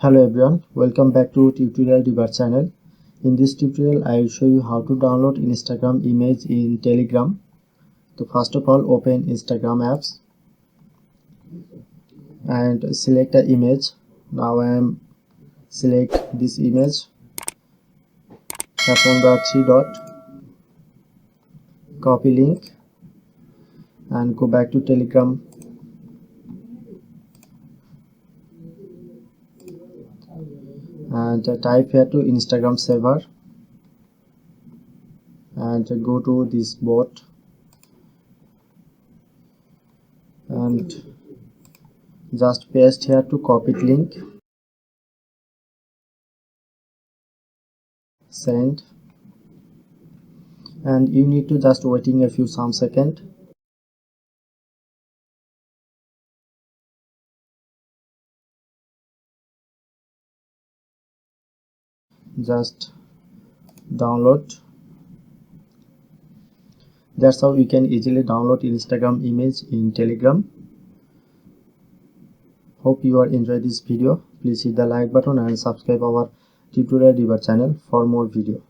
Hello everyone, welcome back to Tutorial Debug channel. In this tutorial I will show you how to download Instagram image in Telegram. So first of all, open Instagram apps and select the image. Now I am select this image, tap on the three dot, copy link and go back to Telegram. And type here to Instagram server and go to this bot and just paste here to copy link, send, and you need to just waiting a few some second. Just download. That's how you can easily download Instagram image in Telegram. Hope you are enjoyed this video. Please hit the like button and subscribe our Tutorial Debug channel for more video.